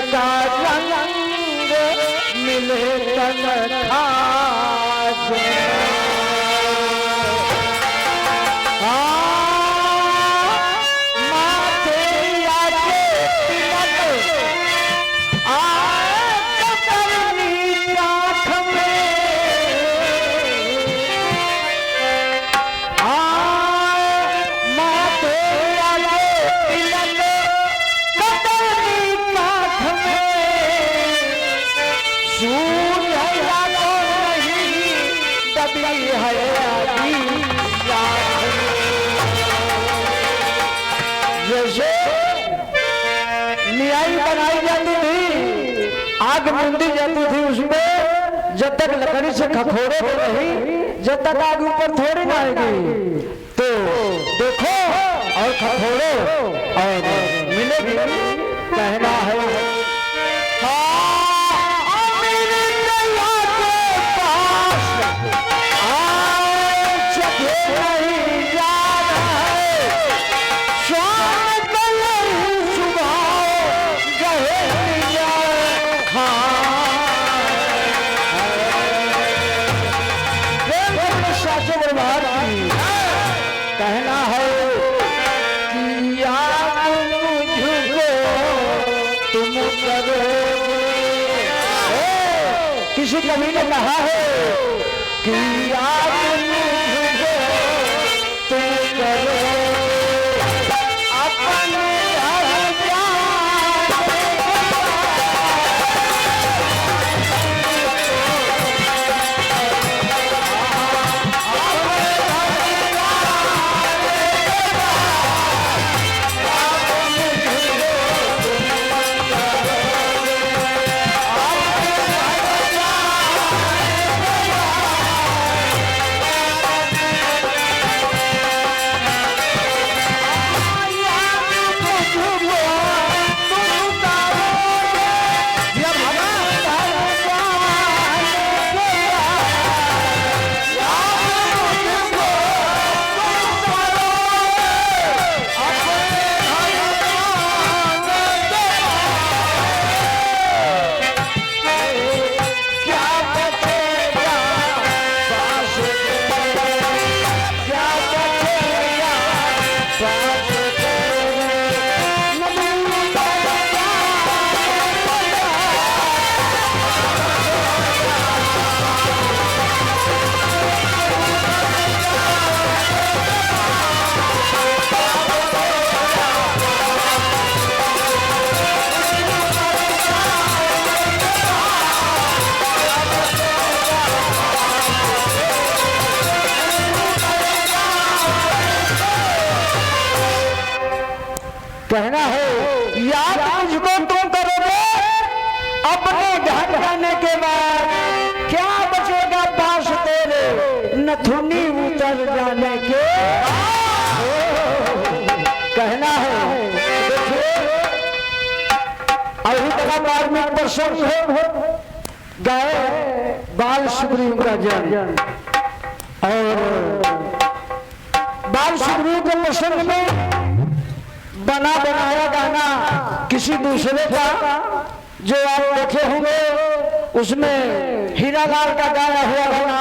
का रंग मिले तन खास आग मुंदी जाती थी उसमें, जब तक लकड़ी से खखोरे हो नहीं, जब तक आग ऊपर थोड़ी ना आएगी। तो देखो और खखोरो और मिलेगी। कहना है कहना है कि आप मुझको तुम करोगे। किसी कवि ने कहा है कि आप मुझको तुम करोगे अपने कहना है याद मुझको तुम करोगे अपने घर जाने के बाद, क्या बचेगा पास तेरे नथुनी उतर जाने के। कहना है अभी तक धार्मिक प्रसंग हो गए बाल सुग्रीव का जन्म, और बाल सुग्रीव के प्रसंग में बना बनाया गाना किसी दूसरे का जो आप देखे होंगे, उसमें हीरालाल का गाया हुआ गाना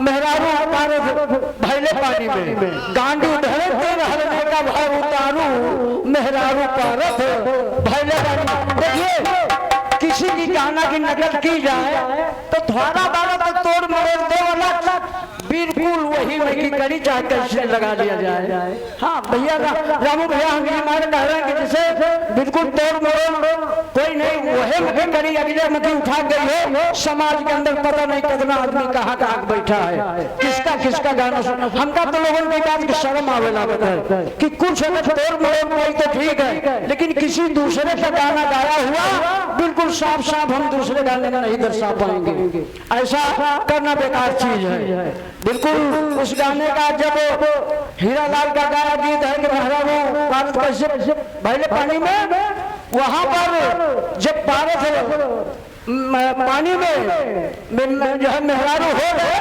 मेहरारू उतारू भैले पानी में, गांडू धरे रहने का भय उतारू मेहरारू पारत भैले पानी। देखिए किसी की गाना की नकल की जाए तो थोड़ा बारा तो तोड़ मरोड़ दो वाला बिल्कुल वही वही करी चाहे कैसे लगा दिया जाए। हाँ भैया रामू भैया हम ये मारे कह रहे हैं कि जैसे बिल्कुल तोड़ मरोड़ कोई नहीं, वही मुझे करी अगले मत उठा गई है। समाज के अंदर पता नहीं कितना आदमी कहाँ कहाँ बैठा है, किसका किसका गाना सुना। हमका तो लोगों की बात की शर्म आवे लगता है कि कुछ अगर तोड़ मरोड़ कोई तो ठीक है, लेकिन किसी दूसरे का गाना गाया हुआ बिल्कुल साफ साफ हम दूसरे गाने में नहीं दर्शा पाएंगे। ऐसा करना बेकार चीज है बिल्कुल। उस गाने का जब हीरालाल का गाया गीत है कि मेहरारू पारत कैसे भैले पानी में, वहां पर जब पारत पानी में जो है मेहरारू हो गए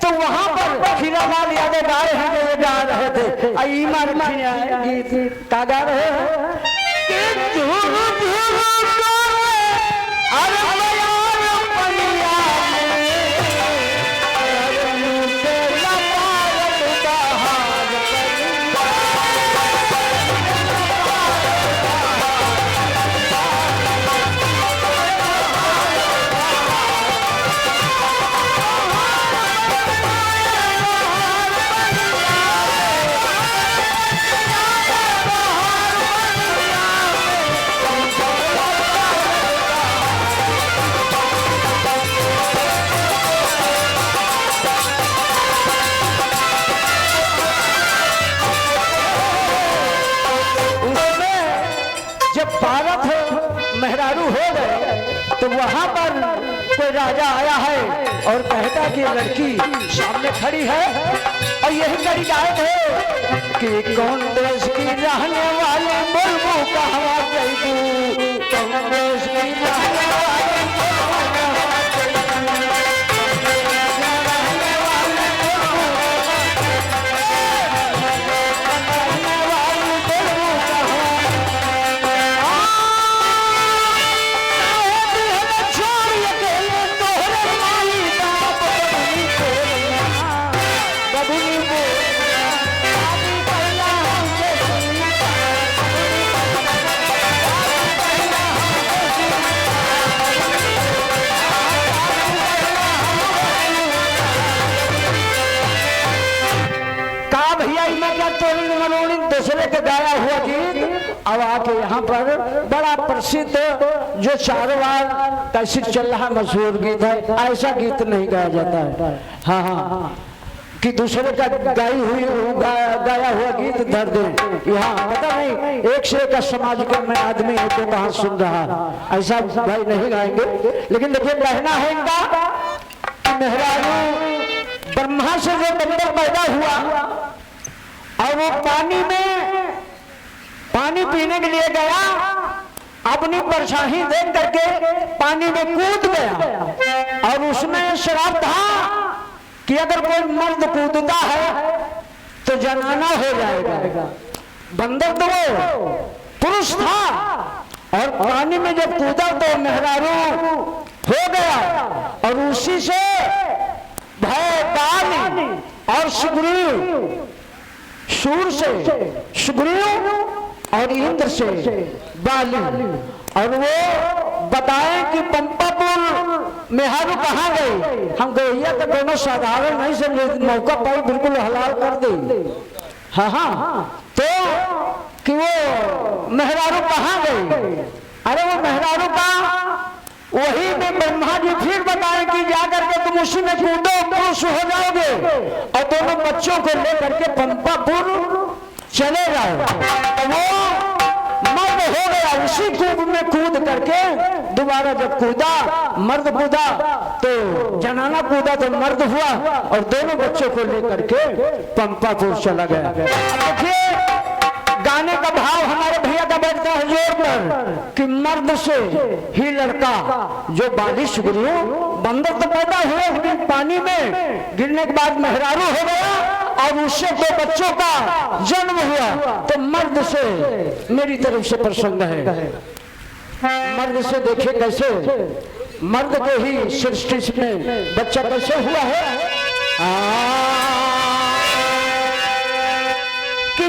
तो वहां पर हीरालाल यादव गा रहे थे। गीत का गा रहे हैं तो वहां पर कोई राजा आया है और कहता कि लड़की सामने खड़ी है और यही कड़ी गायब है कि कौन देश की रहने वाले बोलबो कहवा जइबू, कौन देश की रहने वाले दूसरे के गाया हुआ गीत अब आके यहाँ पर बड़ा प्रसिद्ध जो चारों बार कैसे चल रहा मशहूर गीत है, ऐसा गीत नहीं गाया जाता है। हाँ हाँ कि दूसरे का गाई हुई गाया हुआ गीत धर दे, यहाँ पता नहीं एक से एक समाज का मैं आदमी है तो कहाँ सुन रहा, ऐसा भाई नहीं गाएंगे। लेकिन देखिए कहना है इनका कि मेहरारू ब्रह्मा से जो बंदर पैदा हुआ और वो पानी पीने के लिए गया, अपनी परछाई देख करके पानी में कूद गया और उसमें श्राप था कि अगर कोई मर्द कूदता है तो जनाना हो जाएगा। बंदर तो वो पुरुष था और पानी में जब कूदा तो मेहरारू हो गया और उसी से भय बाली और सुग्रीव सूर से सुग्रीव और इंद्र से बाली और वो बताए कि पंपापुर मेहरारू कहाँ गई, हम गैया तो दोनों साधारण नहीं समझे, मौका पर बिल्कुल हलाल कर दे। हाँ हाँ तो कि वो मेहरारू कहाँ गई, अरे वो मेहरारू का वही में ब्रह्मा जी फिर बताए कि जाकर के तुम उसी में कूदो पुरुष हो जाओगे और दोनों बच्चों को लेकर के पंपापुर चले जाओ। तो वो मर्द हो गया, उसी कूद में कूद करके दोबारा जब कूदा मर्द कूदा तो जनाना कूदा तो मर्द हुआ और दोनों बच्चों को लेकर के पंपापुर चला गया। देखिए गाने का भाव हमारे भैया का बैठता है जोर पर कि मर्द से ही लड़का जो बालिश सुग्रीव बंदर तो पैदा हुए लेकिन पानी में गिरने के बाद मेहरारू हो गया और उससे दो बच्चों का जन्म हुआ। तो मर्द से मेरी तरफ से प्रसंग है, मर्द से देखिए कैसे मर्द के ही सृष्टि में बच्चा कैसे हुआ है कि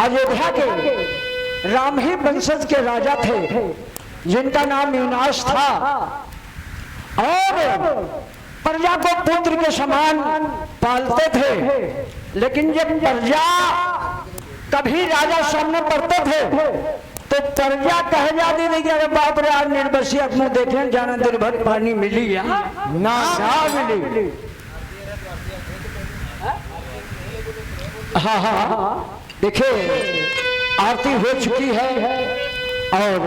अयोध्या के राम ही वंशज के राजा थे जिनका नाम युनाश था और प्रजा को पुत्र के समान पालते थे। लेकिन जब प्रजा कभी राजा सामने पड़ते थे तो प्रजा कह जाती थी कि अरे बाप रे आज निर्बसिया मुंह देखें जाना दिन भर पानी मिली या ना मिली। हाँ हाँ देखिए आरती हो चुकी है और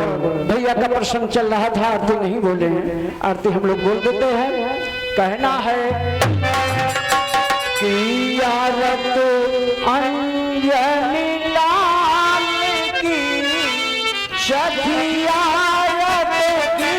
भैया का प्रसंग चल रहा था, आरती नहीं बोले हैं, आरती हम लोग बोल देते हैं। कहना है कि आरत अंजलि लाल की सखी आरत की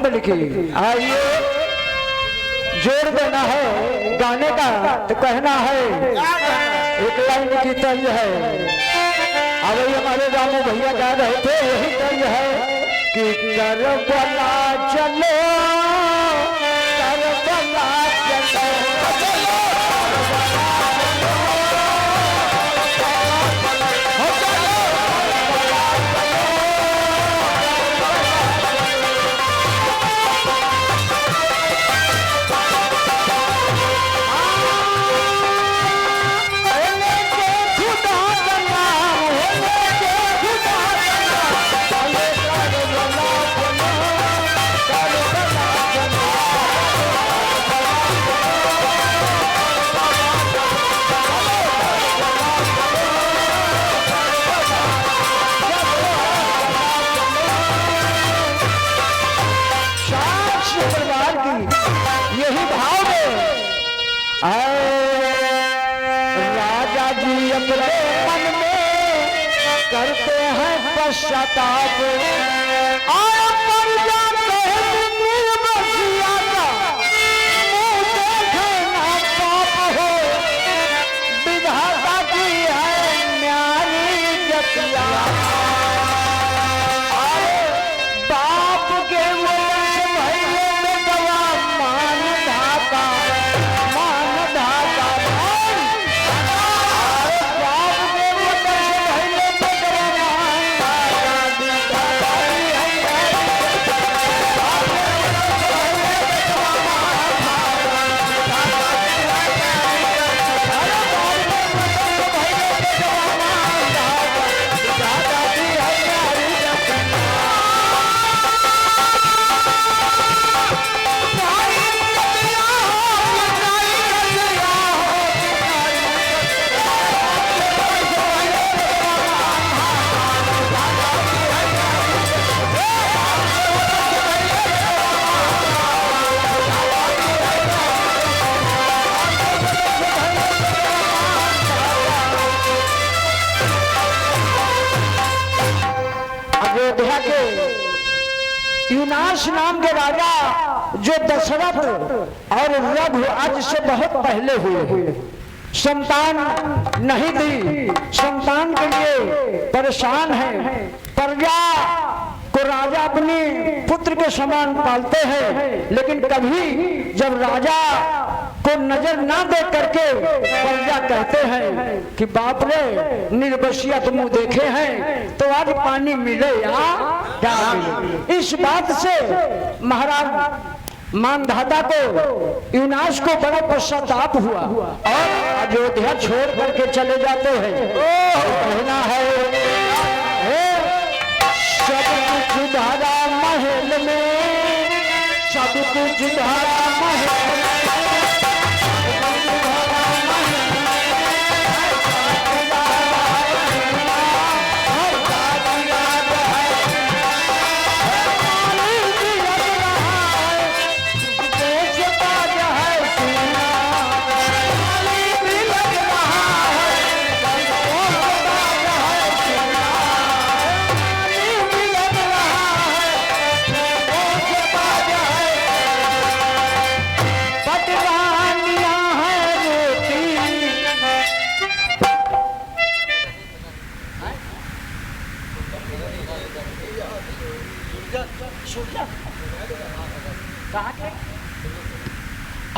छंद लिखी। आइए जोड़ देना है गाने का तो कहना है एक लाइन की तर्ज है। अब हमारे रामू भैया गा रहे थे यही तर्ज है कि करबला चलो करबला चलो राजा जी अपने मन में करते हैं पश्चाताप और पर जाते हैं निर्बसिया का मुंह देखे ना पाप हो विधाता की है न्यारी जतिया बाप के वंश भैले में दवा मान धाता युनाश नाम के राजा जो दशरथ और रघु आज से बहुत पहले हुए संतान नहीं दी, संतान के लिए परेशान है। प्रजा को राजा अपने पुत्र के समान पालते हैं, लेकिन कभी जब राजा को नजर ना दे करके प्रजा कहते हैं कि बाप रे निर्बसिया तुम देखे हैं तो आज पानी मिले या क्या मिले। इस बात से महाराज मानधाता को युनाश को बड़ा पश्चाताप हुआ और अयोध्या छोड़ करके चले जाते हैं। कहना है सब कुछ धारा महल में, सब कुछ धारा महल में,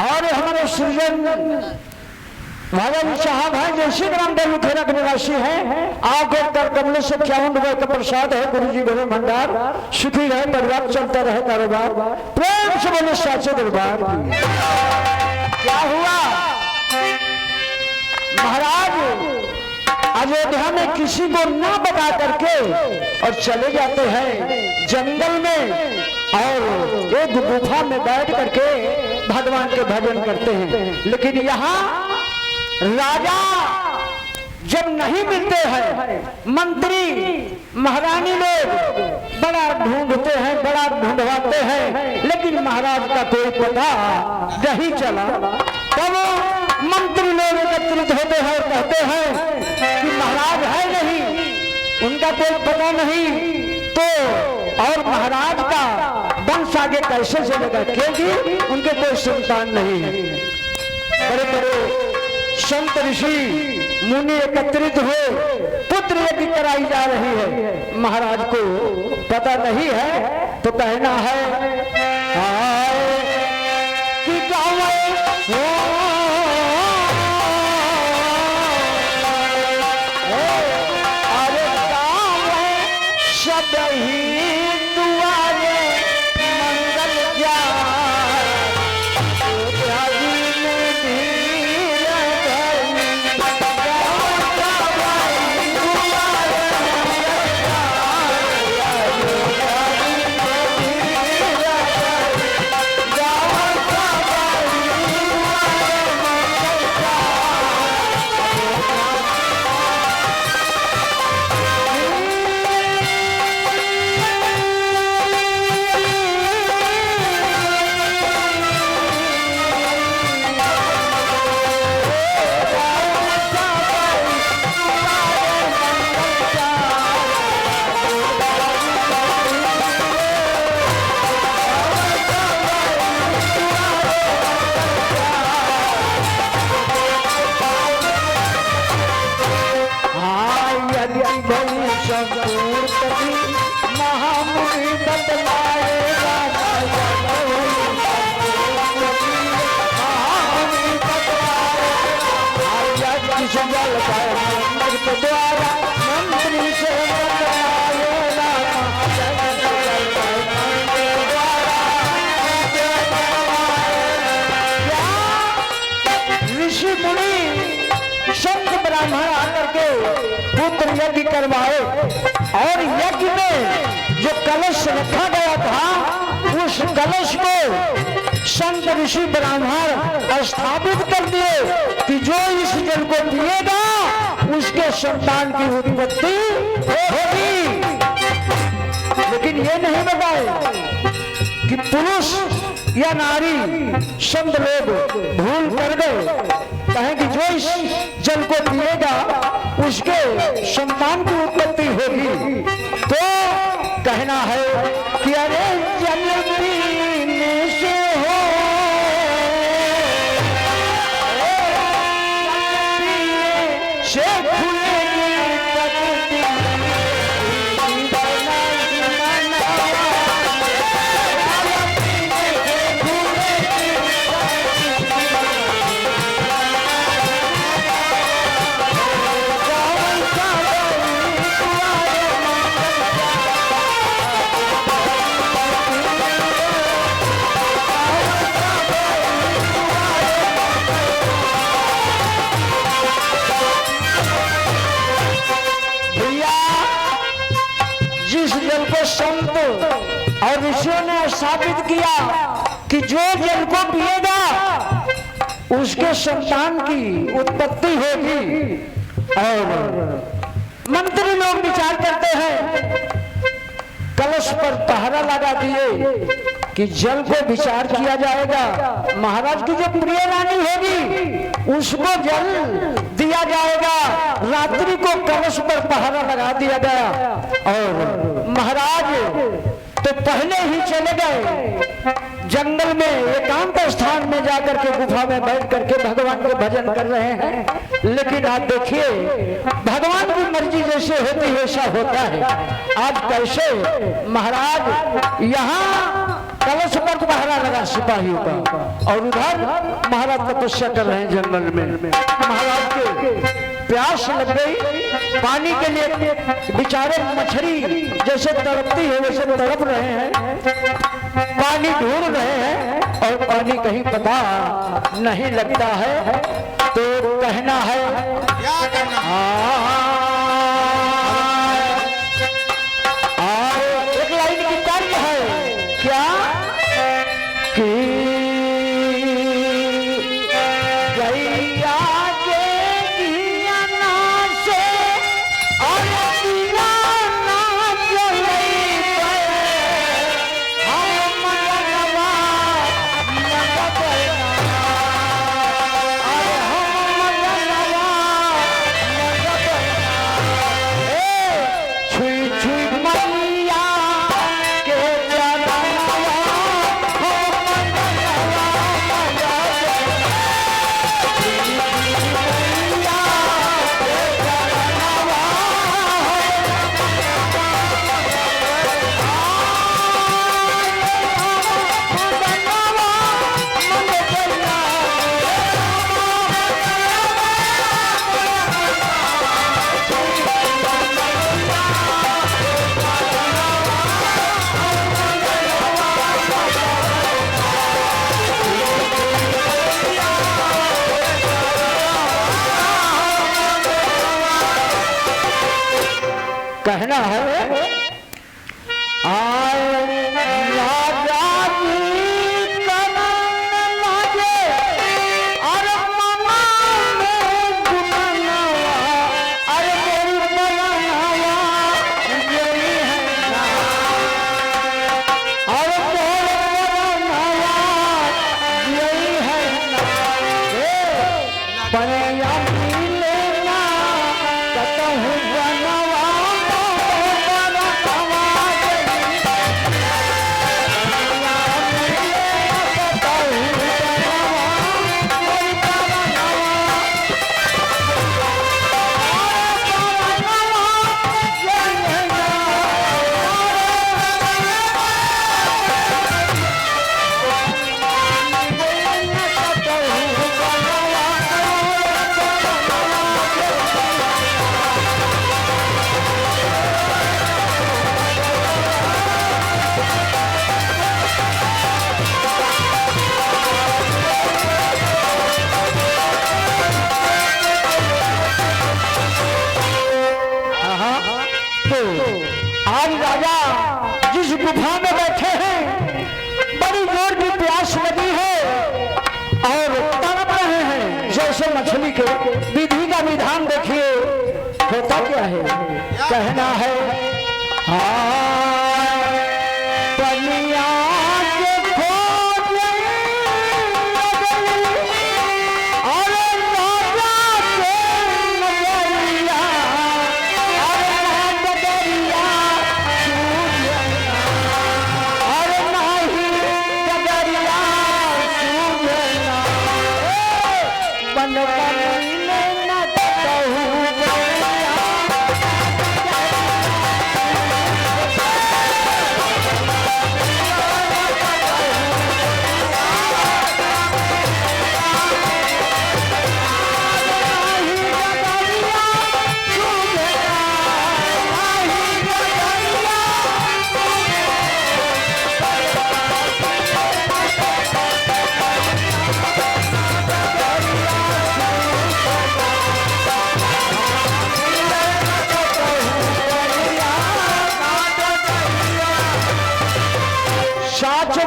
और हमारे सृजन भगवान साहब हैं जो श्री ग्राम देवी खेरा के निवासी हैं। आगे कर कमले से 51 रुपए का प्रसाद है। गुरु जी भरे भंडार सुखी रहे, परिवार चलता रहे, कारोबार प्रेम से बोले साचे दरबार। क्या हुआ महाराज अयोध्या में किसी को ना बता करके और चले जाते हैं जंगल में और एक गुफा में बैठ करके भगवान के भजन करते हैं। लेकिन यहाँ राजा जब नहीं मिलते हैं, मंत्री महारानी लोग बड़ा ढूंढते हैं, बड़ा ढूंढवाते हैं, लेकिन महाराज का कोई पता नहीं चला। तब मंत्री लोग एकत्रित होते हैं और कहते हैं कि महाराज है नहीं, उनका कोई पता नहीं। तो और महाराज का वंश आगे कैसे चलेगा, क्योंकि उनके कोई संतान नहीं है। बड़े बड़े संत ऋषि मुनि एकत्रित हुए, पुत्र यज्ञ कराई जा रही है, महाराज को पता नहीं है, तो कहना है कि गाँव अरे गाँव सब ही दुआरे मंगल जाए, यज्ञ करवाए, और यज्ञ में जो कलश रखा गया था उस कलश को संत ऋषि ब्राह्मण स्थापित कर दिए कि जो इस जल को पिएगा उसके संतान की उत्पत्ति होगी। लेकिन ये नहीं बताए कि पुरुष या नारी संत लोग भूल कर गए, कहें कि जो इस जल को पिएगा उसके संतान की उत्पत्ति होगी, तो कहना है कि अरे जल पीने से हो, से खुलेगी प्रकृति, संत और ऋषियों ने स्थापित किया कि जो जल को पिएगा उसके संतान की उत्पत्ति होगी। और मंत्री लोग विचार करते हैं, कलश पर पहरा लगा दिए कि जल को विचार किया जाएगा, महाराज की जो प्रिय रानी होगी उसको जल दिया जाएगा। रात्रि को कलश पर पहरा लगा दिया गया और महाराज तो पहले ही चले गए जंगल में, एकांत स्थान में जाकर के गुफा में बैठ करके भगवान के भजन कर रहे हैं। लेकिन आप देखिए भगवान की मर्जी जैसे होती है वैसा होता है। आज कैसे महाराज यहाँ कलश पर पहरा लगा सिपाहियों का, और उधर महाराज तपस्या कर रहे हैं जंगल में। महाराज के प्यास लग गई, पानी के लिए बेचारे मछली जैसे तड़पती है वैसे तड़प रहे हैं, पानी ढूंढ रहे हैं और पानी कहीं पता नहीं लगता है। तो कहना है क्या कहना, एक लाइन की कार्य है क्या कि गैया छुई छुई मैया के चरणवा कहना है आए राजा गुफा में बैठे हैं, बड़ी जोर की प्यास लगी है और तड़प रहे हैं जैसे मछली के। विधि का विधान देखिए होता क्या है। कहना है पनिया के खोज और राजा के नजरिया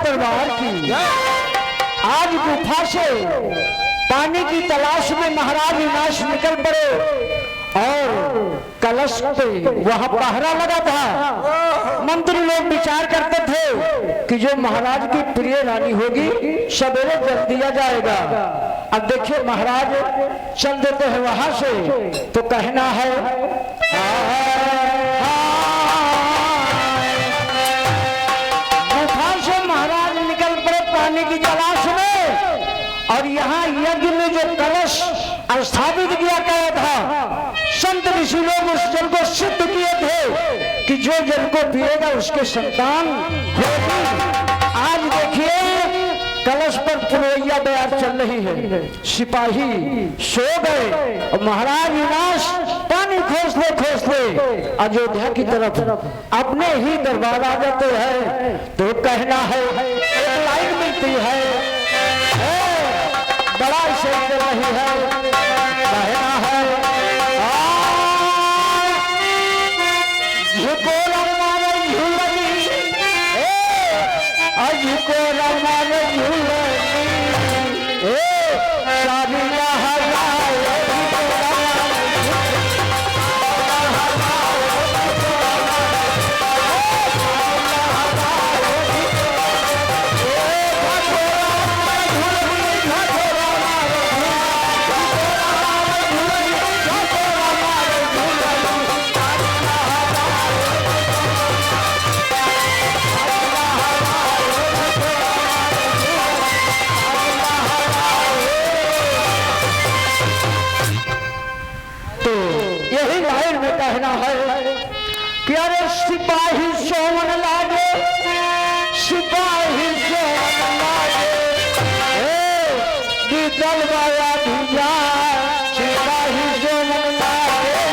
दरबार की आज गुफा से पानी की तलाश में महाराज विनाश निकल पड़े और कलश पे वहां पहरा लगा था। मंत्री लोग विचार करते थे कि जो महाराज की प्रिय रानी होगी सवेरे जल दिया जाएगा। अब देखिए महाराज चल देते हैं वहां से, तो कहना है की तलाश में और यहाँ यज्ञ में जो कलश स्थापित किया गया था, संत ऋषि लोग उस जल को सिद्ध किए थे कि जो जल को पिएगा उसके संतान होगी। आज देखिए कलश पर पुरवैया बयार चल रही है, सिपाही सो गए और महाराज विनाश पानी खोजते अयोध्या की तरफ अपने ही दरबार आ जाते हैं। तो कहना है एक लाइन मिलती है बड़ा इसे चल रही है। कहना है झुको रमाने झूलनी झुको रमाने झूलनी सारिया कहना है कि अरे सिपाही सोवन लागे सिपाही सोवन लागे बीतल वाया भिजा सिपाही सोवन लागे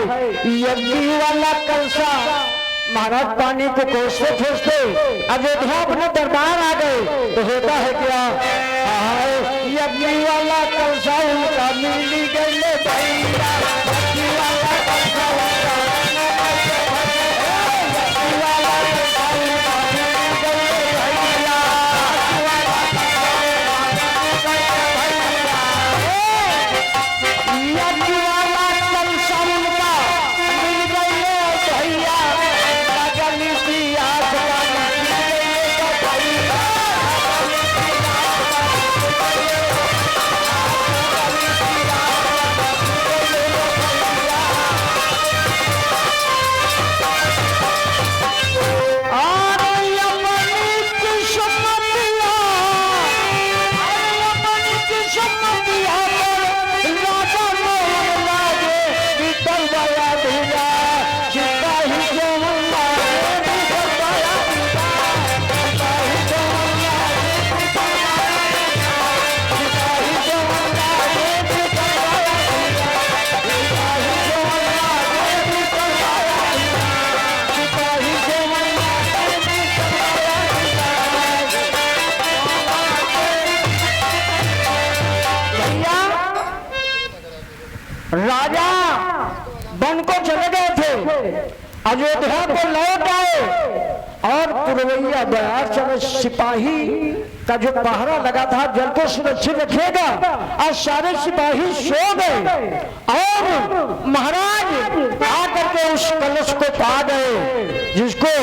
यज्ञ वाला कलसा। महाराज पानी को कोसते खोजते अयोध्या अपने दरबार आ गए तो होता है क्या, यज्ञ वाला कलसा उनका मिली गई भैया, यज्ञ वाला कलसा उनका राजा बन को चले गए थे, अयोध्या को लौट आए और पुरवैया बयार चले सिपाही का जो पहरा लगा था जल को सुरक्षित रखेगा और सारे सिपाही सो गए और महाराज आकर के उस कलश को पा गए जिसको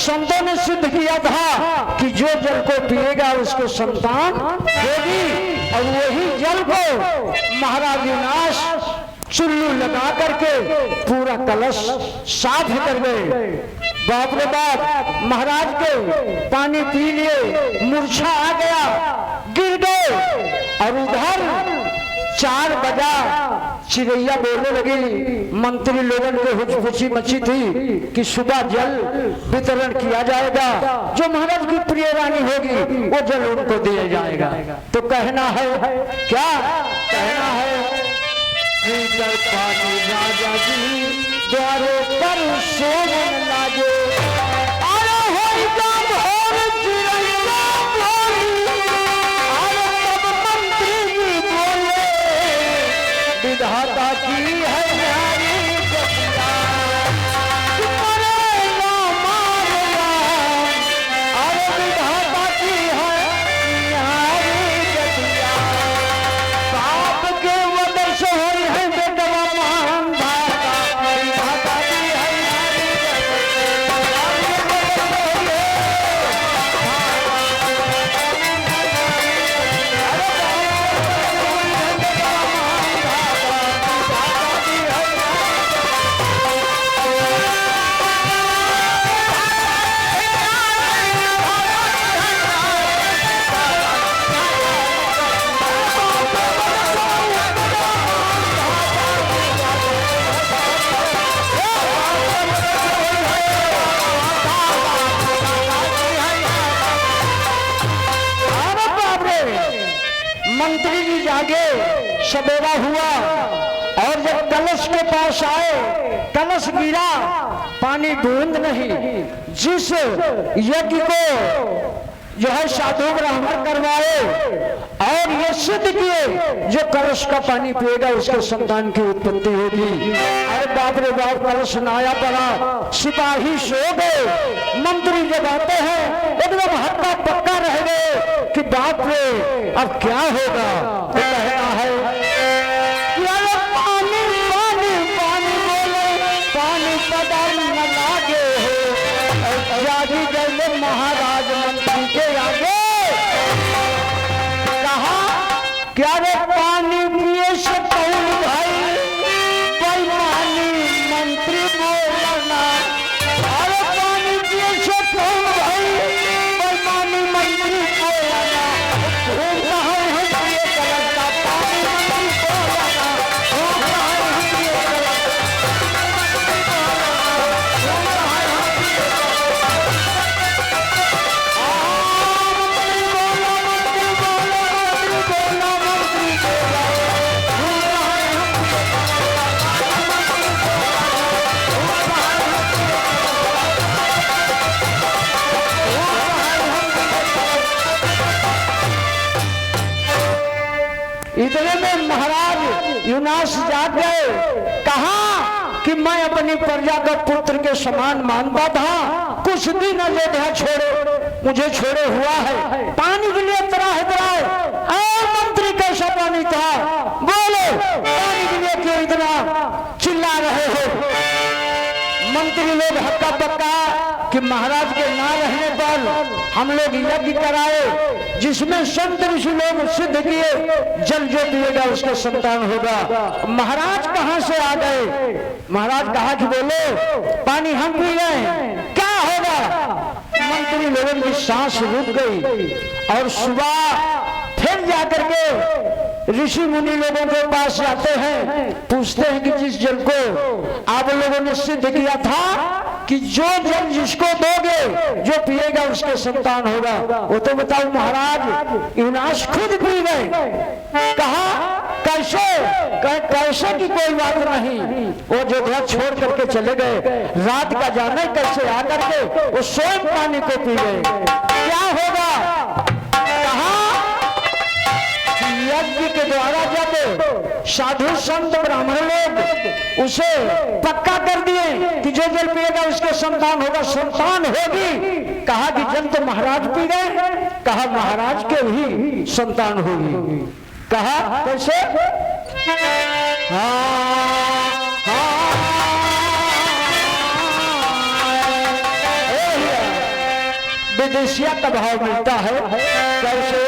संतों ने सिद्ध किया था कि जो जल को पिएगा उसको संतान होगी और वही जल को महाराज विनाश चुल्लू लगा करके पूरा कलश साफ कर गए। बाप रे बाप, महाराज के पानी पी लिए मूर्छा आ गया, गिर गए और उधर 4 बजा चिड़ैया बोलने लगी। मंत्री लोगों को खुशी मची थी कि सुबह जल वितरण किया जाएगा, जो महाराज की प्रिय रानी होगी वो जल उनको दिया जाएगा। तो कहना है क्या, कहना है जल पानी राजा जी द्वारों पर शोभन लागे, अरे होई जब होर चिड़ैया बोली, अरे तब मंत्री जी बोले विधाता की है न्यारी गतिया, मरेगा मारेगा, अरे विधाता की है न्यारी गतिया, पाप के वजह से होई है बेटवा मान भागा, विधाता की है न्यारी मंत्री जी जागे, सवेरा हुआ और जब कलश के पास आए, कलश गिरा, पानी बूंद नहीं। जिस यज्ञ को जो है साधु ब्राह्मण करवाए और ये सिद्ध किए जो कलश का पानी पिएगा उसके संतान की उत्पत्ति होगी। अरे बाप रे बाप, कलश नाया पड़ा, सिपाही सो गए, मंत्री जब आते हैं एकदम हक्का पक्का रह गए कि बाप रे अब क्या होगा। तो कहना है पानी पानी पानी बोले पानी पदम न लागे हो, जागी गए महाराज मंत्री के आगे, कहा क्या रे पानी पिए से कौन भाई, बेईमानी मंत्री बोलना, अरे पानी पिए से कौन भाई, बेईमानी मंत्री बोलना, घूम रहे हैं ये कलश का यूनास जाग गए, कहा कि मैं अपनी प्रजा का पुत्र के समान मानता था, कुछ दिन अयोध्या छोड़े, मुझे छोड़े हुआ है, पानी के लिए त्राह त्राह। मंत्री कैसा पानी था, बोलो पानी के लिए क्यों इतना चिल्ला रहे हो? मंत्री लोग हक्का बक्का कि महाराज के ना रहने पर हम लोग यज्ञ कराए, जिसमें संत ऋषि लोग सिद्ध किए जल जो पिएगा उसका संतान होगा। महाराज कहां से आ गए? महाराज कहा कि बोलो पानी हम पी गए, क्या होगा? मंत्री लोगों की सांस रुक गई और सुबह फिर जाकर के ऋषि मुनि लोगों के पास जाते हैं, पूछते हैं कि जिस जल को आप लोगों ने सिद्ध किया था कि जो जल जिसको दोगे जो पिएगा उसके संतान होगा, वो तो बताओ महाराज। यूनास खुद पी गए। कहा कैसे? कैसे की कोई बात नहीं, वो जो घर छोड़ करके चले गए, रात का जाने कैसे आकर के वो स्वयं पानी को पी गए। क्या होगा? यज्ञ के द्वारा जब साधु संत ब्राह्मण लोग उसे पक्का कर दिए कि जो जल पिएगा उसके संतान होगा, संतान होगी। कहा कि जल तो महाराज पी गए, कहा महाराज के भी संतान होगी। कहा कैसे? विदेशिया का भाव मिलता है। कैसे?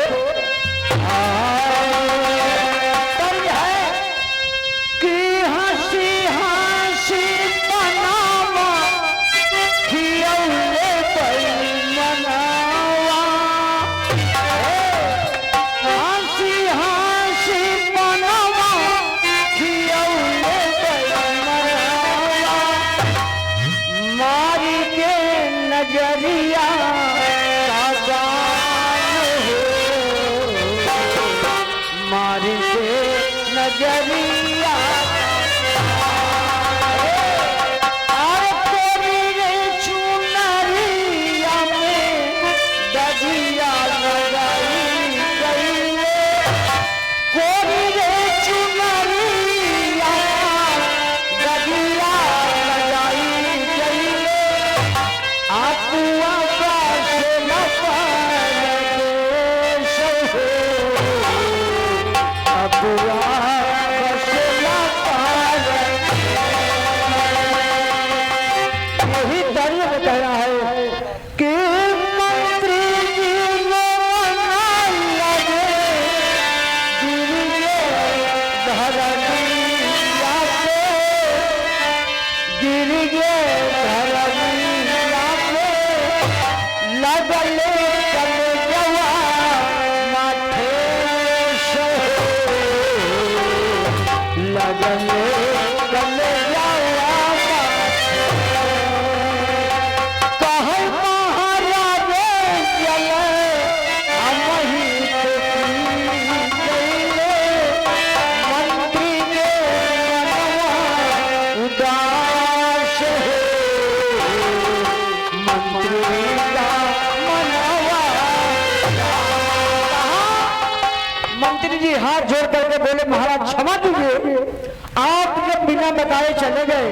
बताए चले गए,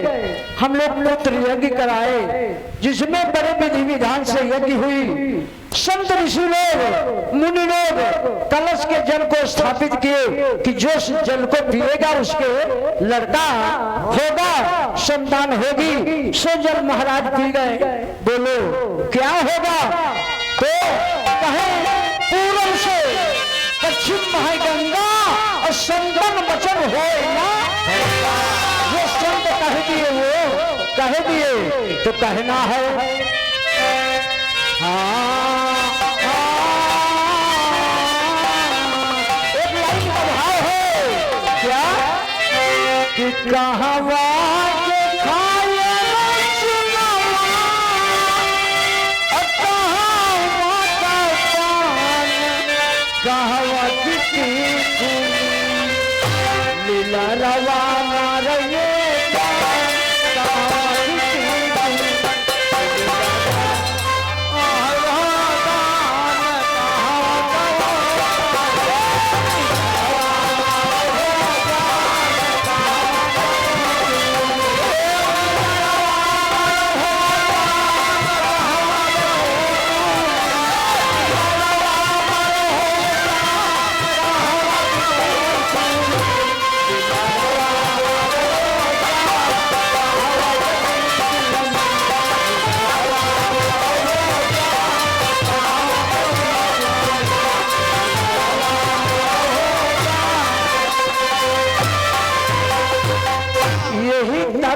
हम लोग पुत्र यज्ञ कराए, जिसमें बड़े विधि विधान से यज्ञ हुई। संत ऋषि लोग मुनि लोग कलश के जल को स्थापित किए कि जो जल को पिएगा उसके लड़का होगा, संतान होगी। सो जल महाराज पी गए। बोलो क्या होगा? तो कहे पूर्व से पश्चिम महागंगा और संतन वचन हो ना, ये संत कह दिए, वो कह दिए तो कहना है। एक लाइन का भाव है क्या कि कहवा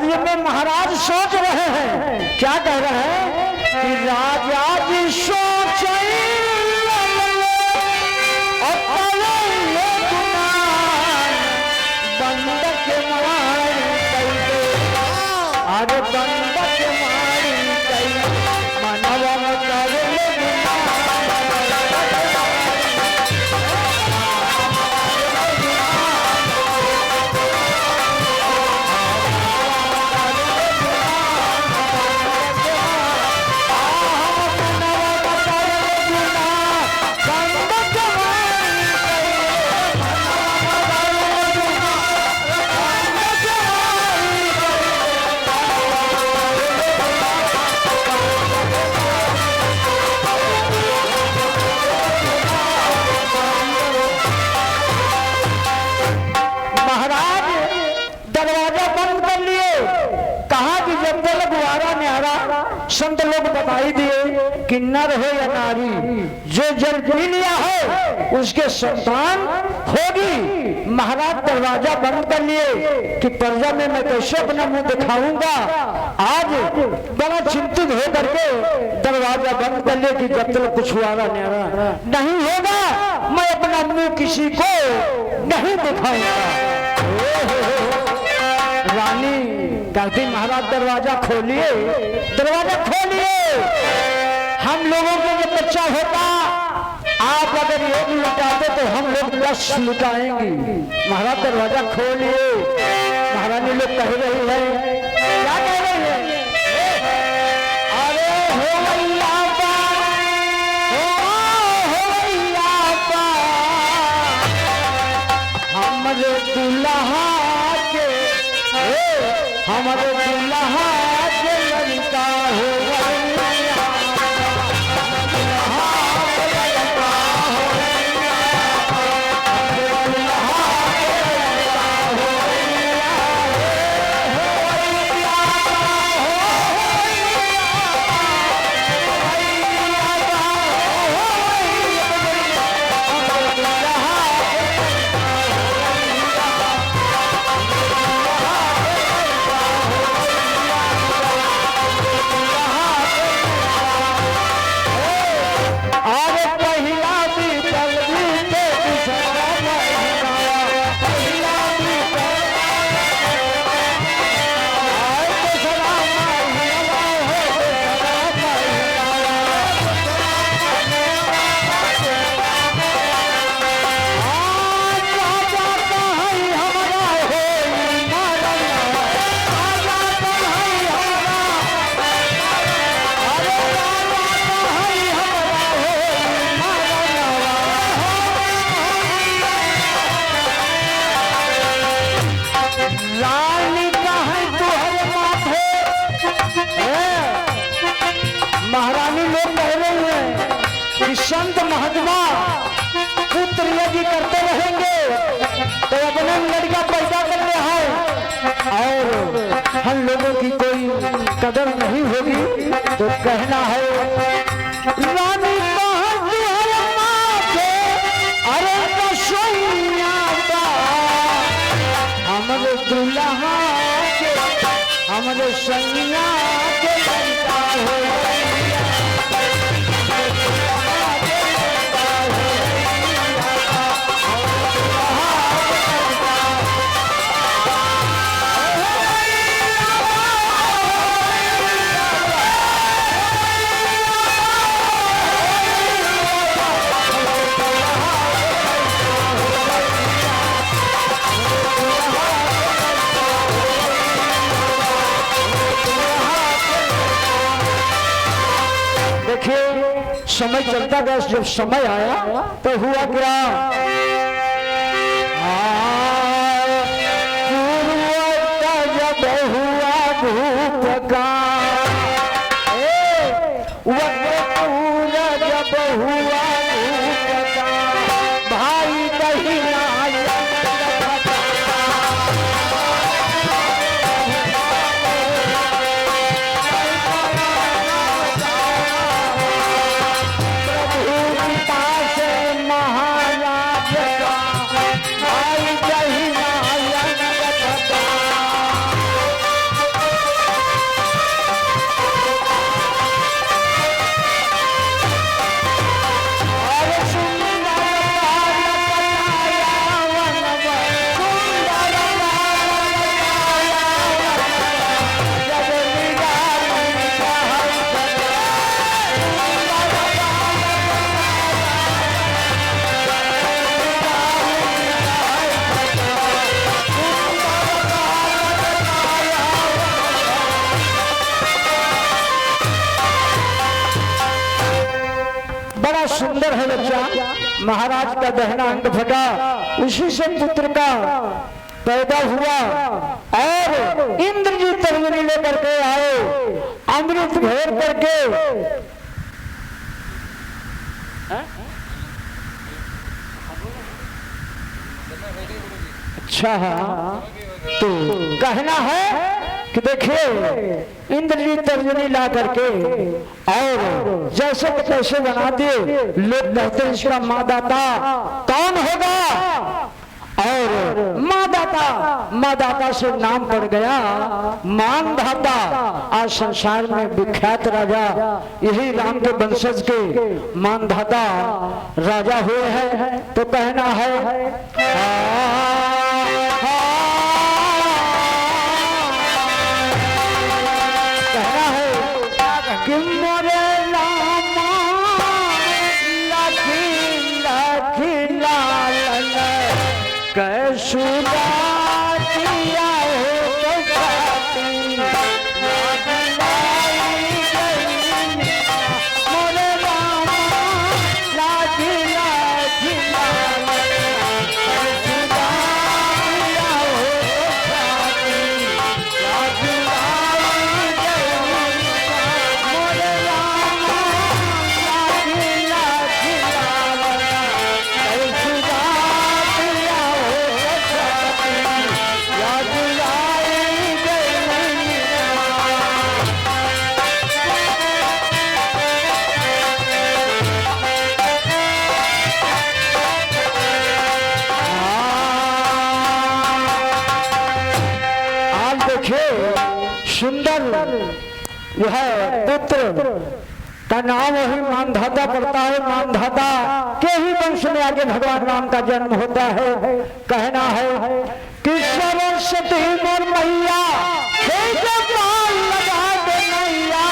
कार्य में महाराज सोच रहे हैं। क्या कह रहे हैं कि राजा जी सोच बंद के मारी अरे बंद के मारी मनवा संत लोग बताई दिए कि नर हो या नारी जो जल पी लिया है उसके संतान होगी। महाराज दरवाजा बंद कर लिए कि प्रजा में मैं कैसे अपना मुंह दिखाऊंगा। आज बड़ा चिंतित हो करके दरवाजा बंद कर लिए कि जब तक कुछ हुआरा न्यारा नहीं होगा मैं अपना मुंह किसी को नहीं दिखाऊंगा। रानी कहती महाराज दरवाजा खोलिए, दरवाजा खोलिए। हम लोगों को जब बच्चा होता आप अगर एक लुटाते तो हम लोग 10 लुटाएंगे। महाराज दरवाजा खोलिए। महारानी लोग कह रही है, क्या कह रही है? अरे हो अय्यापा, हो अय्यापा, हमरे दुल्हा के हमारे दुल्हा के लड़का हो संत महात्मा पुत्र यदि करते रहेंगे तो अपने लड़का पैदा कर ले है और हम लोगों की कोई कदर नहीं होगी। तो कहना है रानी अरे हमारे दुल्हा के हमारे सैया के लड़का हो। समय चलता गया, जब समय आया तो हुआ क्या? जब हुआ धूप का जब हुआ धूप का भाई बहिना महाराज का दहना अंग फटा, उसी से पुत्र का पैदा हुआ और इंद्र जी तर्जनी लेकर के आए, अमृत घेर करके अच्छा तो कहना है कि देखिए इंद्र जी तर्जनी ला करके और जैसे कैसे बना दिए। लोग कहते हैं इसका मादाता कौन होगा, और मादाता से नाम पड़ गया मानधाता। आज संसार में विख्यात राजा यही राम के वंशज के मानधाता राजा हुए हैं। तो कहना है कि मोरे रामा लखी लखी लाल कैसुदा दिया हो जाती मोरे रामा लखी लखी लाल कैसुदा दिया हो जाती सुंदर यह पुत्र का नाम वही मानधाता पड़ता है। मानधाता के ही वंश में आगे भगवान राम का जन्म होता है। कहना है कि सरस्वती मोर मैया लगा दे मैया,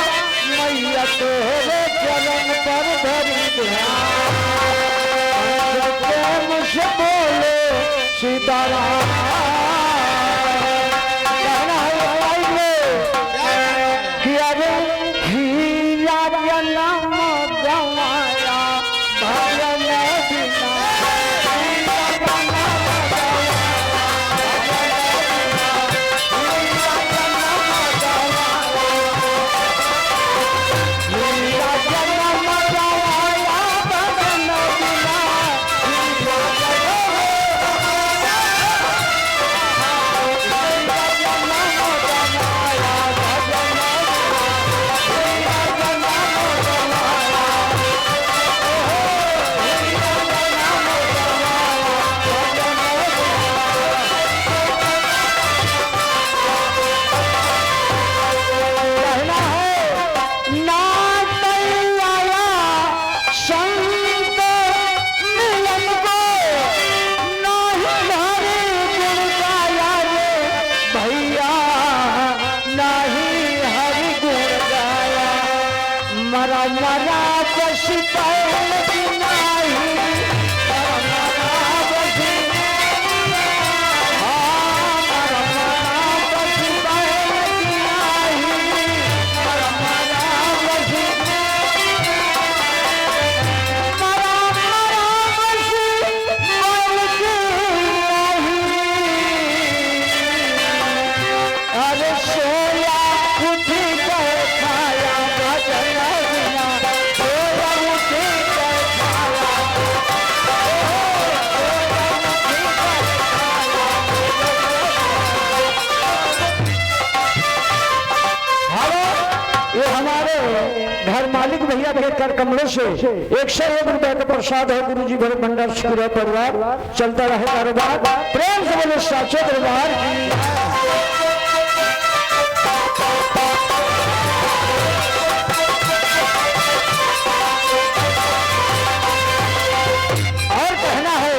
मैया तेरे चरण पर धरी ध्यान मुझसे बोले सीताराम। घर मालिक भैया के कर कमलों से 101 रुपए का प्रसाद है। गुरु जी भरे भंडार शुक्र परिवार चलता रहे कारोबार। प्रेम से बोले साचे दरबार और कहना है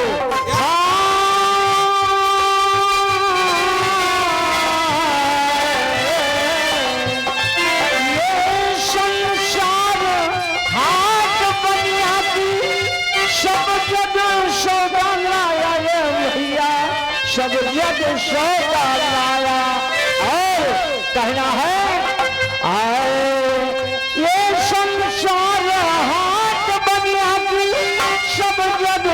सब जग सौदा लाया। और कहना है ये संसार हाथ बनिया की सब जग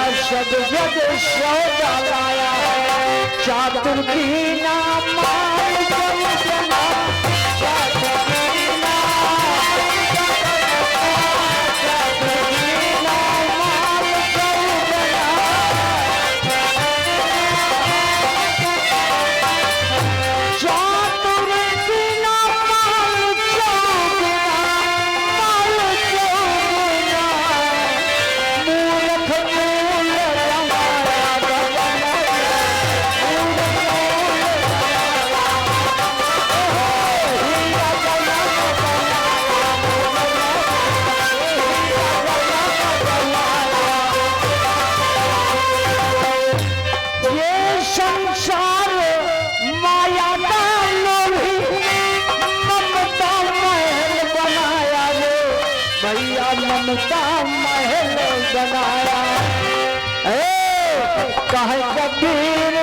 सब जग सौदा लाया, चातुर कीना माल जल जना, चातुर कीना माल जल जना, चातुर कीना माल चौगुना, माल चौगुना, मूर्ख मूल रमाया गगन, ये संसार माया का लोभी, ममता महल बनाया रे भैया, ममता महल बनाया। कहे कबीर